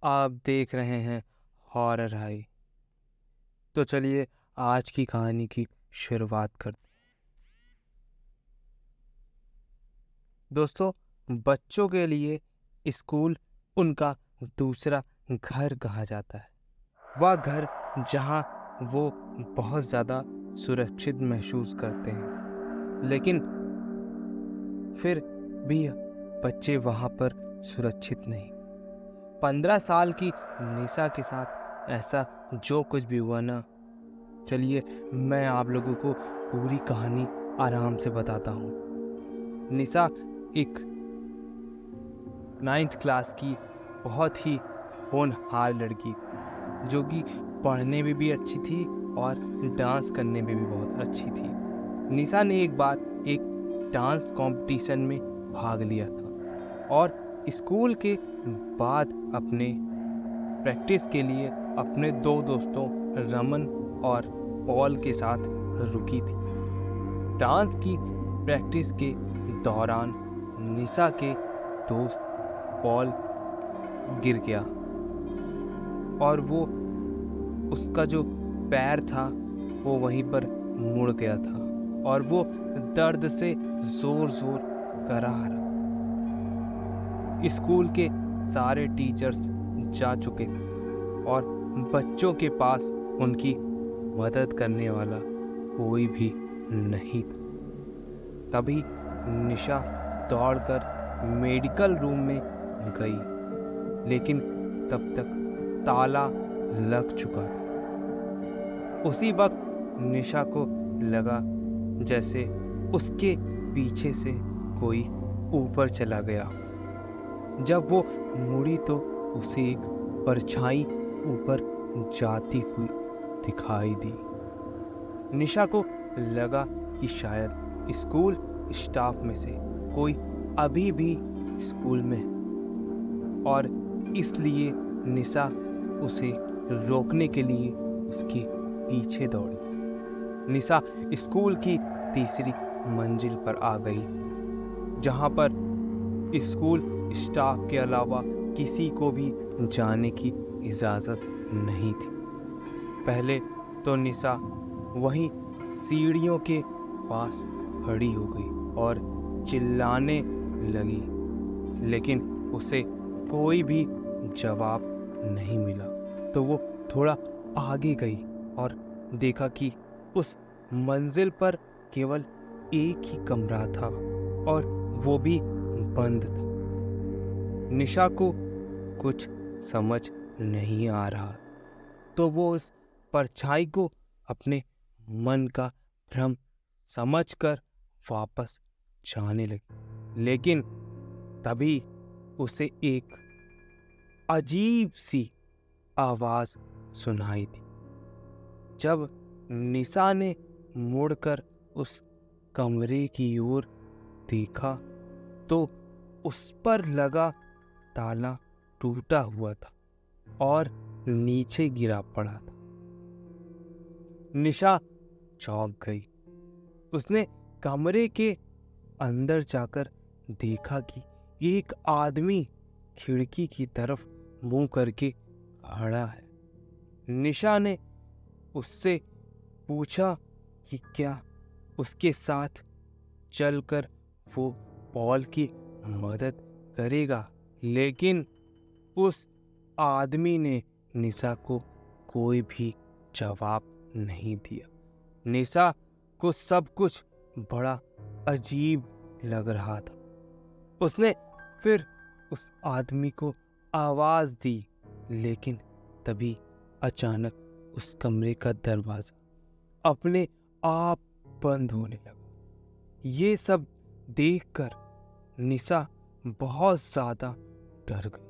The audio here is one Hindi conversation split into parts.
आप देख रहे हैं हॉरर हाई। तो चलिए आज की कहानी की शुरुआत करते हैं। दोस्तों, बच्चों के लिए स्कूल उनका दूसरा घर कहा जाता है। वह घर जहां वो बहुत ज़्यादा सुरक्षित महसूस करते हैं। लेकिन फिर भी बच्चे वहां पर सुरक्षित नहीं। 15 साल की निशा के साथ ऐसा जो कुछ भी हुआ ना, चलिए मैं आप लोगों को पूरी कहानी आराम से बताता हूँ। निशा एक 9th क्लास की बहुत ही होनहार लड़की, जो कि पढ़ने में भी अच्छी थी और डांस करने में भी बहुत अच्छी थी। निशा ने एक बार एक डांस कंपटीशन में भाग लिया था और स्कूल के बाद अपने प्रैक्टिस के लिए अपने दो दोस्तों रमन और पॉल के साथ रुकी थी। डांस की प्रैक्टिस के दौरान निशा के दोस्त पॉल गिर गया और वो उसका जो पैर था वो वहीं पर मुड़ गया था और वो दर्द से जोर जोर करा रहा। स्कूल के सारे टीचर्स जा चुके थे और बच्चों के पास उनकी मदद करने वाला कोई भी नहीं था। तभी निशा दौड़कर मेडिकल रूम में गई, लेकिन तब तक ताला लग चुका था। उसी वक्त निशा को लगा जैसे उसके पीछे से कोई ऊपर चला गया। जब वो मुड़ी तो उसे एक परछाई ऊपर जाती हुई दिखाई दी। निशा को लगा कि शायद स्कूल स्टाफ में से कोई अभी भी स्कूल में है और इसलिए निशा उसे रोकने के लिए उसके पीछे दौड़ी। निशा स्कूल की तीसरी मंजिल पर आ गई, जहां पर स्कूल स्टाफ के अलावा किसी को भी जाने की इजाज़त नहीं थी। पहले तो निशा वहीं सीढ़ियों के पास खड़ी हो गई और चिल्लाने लगी, लेकिन उसे कोई भी जवाब नहीं मिला। तो वो थोड़ा आगे गई और देखा कि उस मंजिल पर केवल एक ही कमरा था और वो भी बंद था। निशा को कुछ समझ नहीं आ रहा, तो वो उस परछाई को अपने मन का भ्रम समझकर वापस जाने लगी। लेकिन तभी उसे एक अजीब सी आवाज सुनाई दी। जब निशा ने मुड़कर उस कमरे की ओर देखा तो उस पर लगा ताला टूटा हुआ था और नीचे गिरा पड़ा था। निशा चौंक गई। उसने कमरे के अंदर जाकर देखा कि एक आदमी खिड़की की तरफ मुंह करके खड़ा है। निशा ने उससे पूछा कि क्या उसके साथ चलकर वो पॉल की मदद करेगा, लेकिन उस आदमी ने निशा को कोई भी जवाब नहीं दिया। निशा को सब कुछ बड़ा अजीब लग रहा था। उसने फिर उस आदमी को आवाज दी, लेकिन तभी अचानक उस कमरे का दरवाजा अपने आप बंद होने लगा। ये सब देखकर निशा बहुत ज्यादा डर गई।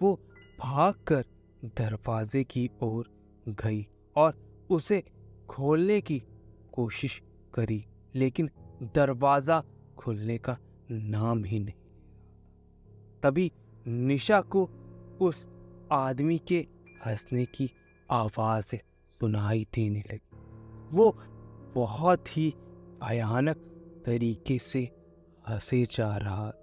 वो भागकर दरवाजे की ओर गई और उसे खोलने की कोशिश करी, लेकिन दरवाजा खुलने का नाम ही नहीं। तभी निशा को उस आदमी के हंसने की आवाज सुनाई देने लगी। वो बहुत ही भयानक तरीके से हंसे जा रहा था।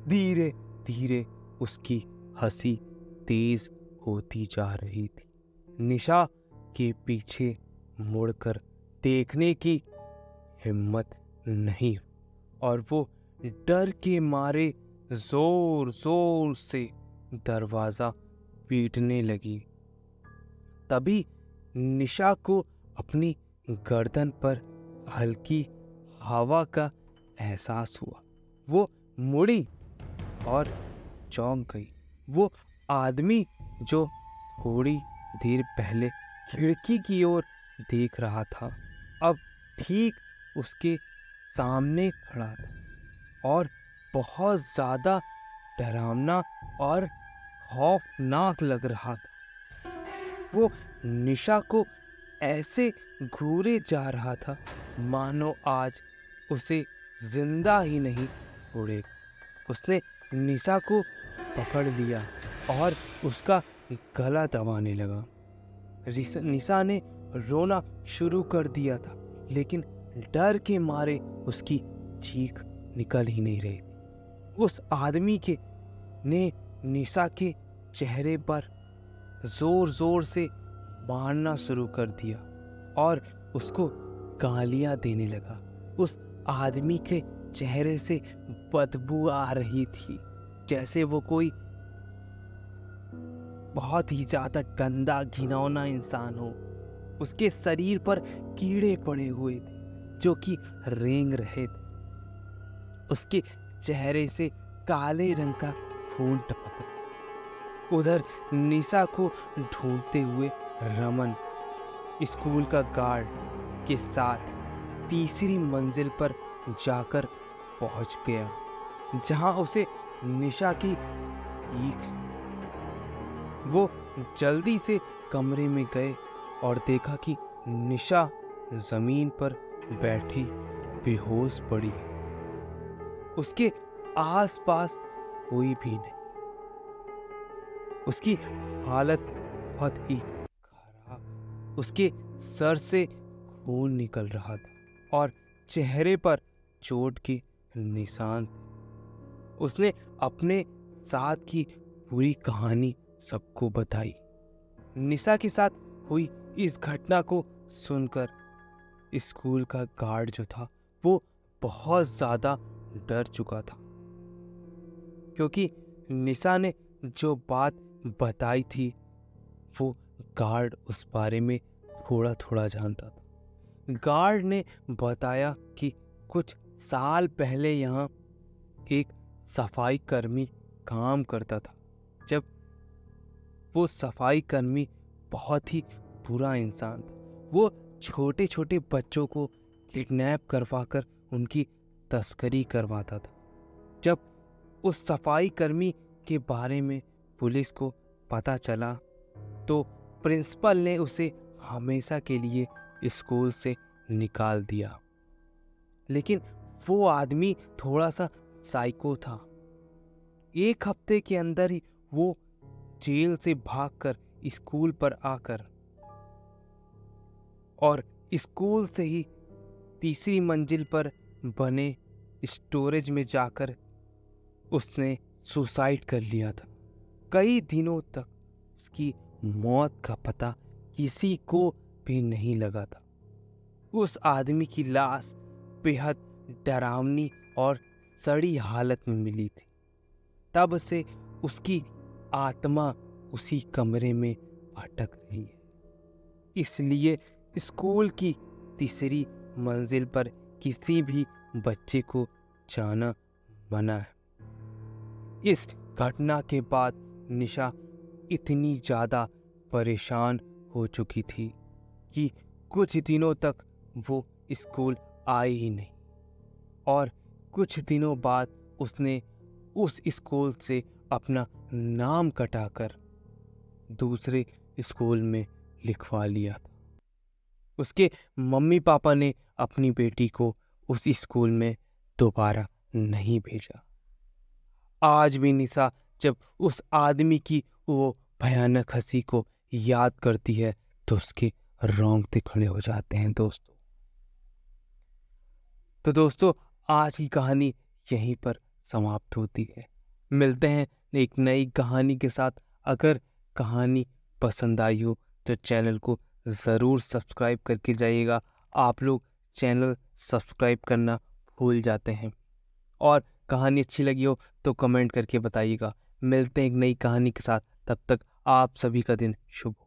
धीरे धीरे उसकी हंसी तेज होती जा रही थी। निशा के पीछे मुड़कर देखने की हिम्मत नहीं और वो डर के मारे जोर जोर से दरवाजा पीटने लगी। तभी निशा को अपनी गर्दन पर हल्की हवा का एहसास हुआ। वो मुड़ी और चौंक गई। वो आदमी जो थोड़ी देर पहले खिड़की की ओर देख रहा था, अब ठीक उसके सामने खड़ा था और बहुत ज्यादा डरावना और खौफनाक लग रहा था। वो निशा को ऐसे घूरे जा रहा था मानो आज उसे जिंदा ही नहीं छोड़ेगा। उसने निशा को पकड़ लिया और उसका गला दबाने लगा। निशा ने रोना शुरू कर दिया था, लेकिन डर के मारे उसकी चीख निकल ही नहीं रही थी। उस आदमी ने निशा के चेहरे पर जोर जोर से मारना शुरू कर दिया और उसको गालियां देने लगा। उस आदमी के चेहरे से बदबू आ रही थी, जैसे वो कोई बहुत ही ज्यादा गंदा घिनौना इंसान हो। उसके शरीर पर कीड़े पड़े हुए थे जो कि रेंग रहे थे। उसके चेहरे से काले रंग का खून टपक रहा। उधर निशा को ढूंढते हुए रमन स्कूल का गार्ड के साथ तीसरी मंजिल पर जाकर पहुंच गया, जहां उसे निशा की चीख। वो जल्दी से कमरे में गए और देखा कि निशा जमीन पर बैठी बेहोश पड़ी है। उसके आसपास कोई भी नहीं। उसकी हालत बहुत ही खराब। उसके सर से खून निकल रहा था और चेहरे पर चोट के निशान थे। उसने अपने साथ की पूरी कहानी सबको बताई। निशा के साथ हुई इस घटना को सुनकर स्कूल का गार्ड जो था वो बहुत ज्यादा डर चुका था, क्योंकि निशा ने जो बात बताई थी वो गार्ड उस बारे में थोड़ा थोड़ा जानता था। गार्ड ने बताया कि कुछ साल पहले यहाँ एक सफाई कर्मी काम करता था। जब वो सफाई कर्मी बहुत ही बुरा इंसान था। वो छोटे छोटे बच्चों को किडनैप करवाकर उनकी तस्करी करवाता था। जब उस सफाई कर्मी के बारे में पुलिस को पता चला तो प्रिंसिपल ने उसे हमेशा के लिए स्कूल से निकाल दिया। लेकिन वो आदमी थोड़ा सा साइको था। एक हफ्ते के अंदर ही वो जेल से भागकर स्कूल पर आकर और स्कूल से ही तीसरी मंजिल पर बने स्टोरेज में जाकर उसने सुसाइड कर लिया था। कई दिनों तक उसकी मौत का पता किसी को भी नहीं लगा था। उस आदमी की लाश बेहद डरावनी और सड़ी हालत में मिली थी। तब से उसकी आत्मा उसी कमरे में भटक रही है। इसलिए स्कूल की तीसरी मंजिल पर किसी भी बच्चे को जाना मना है। इस घटना के बाद निशा इतनी ज्यादा परेशान हो चुकी थी कि कुछ दिनों तक वो स्कूल आई ही नहीं और कुछ दिनों बाद उसने उस स्कूल से अपना नाम कटाकर दूसरे स्कूल में लिखवा लिया था। उसके मम्मी पापा ने अपनी बेटी को उस स्कूल में दोबारा नहीं भेजा। आज भी निशा जब उस आदमी की वो भयानक हंसी को याद करती है तो उसके रोंगटे खड़े हो जाते हैं दोस्तों। तो दोस्तों, आज की कहानी यहीं पर समाप्त होती है। मिलते हैं एक नई कहानी के साथ। अगर कहानी पसंद आई हो तो चैनल को ज़रूर सब्सक्राइब करके जाइएगा। आप लोग चैनल सब्सक्राइब करना भूल जाते हैं। और कहानी अच्छी लगी हो तो कमेंट करके बताइएगा। मिलते हैं एक नई कहानी के साथ। तब तक आप सभी का दिन शुभ हो।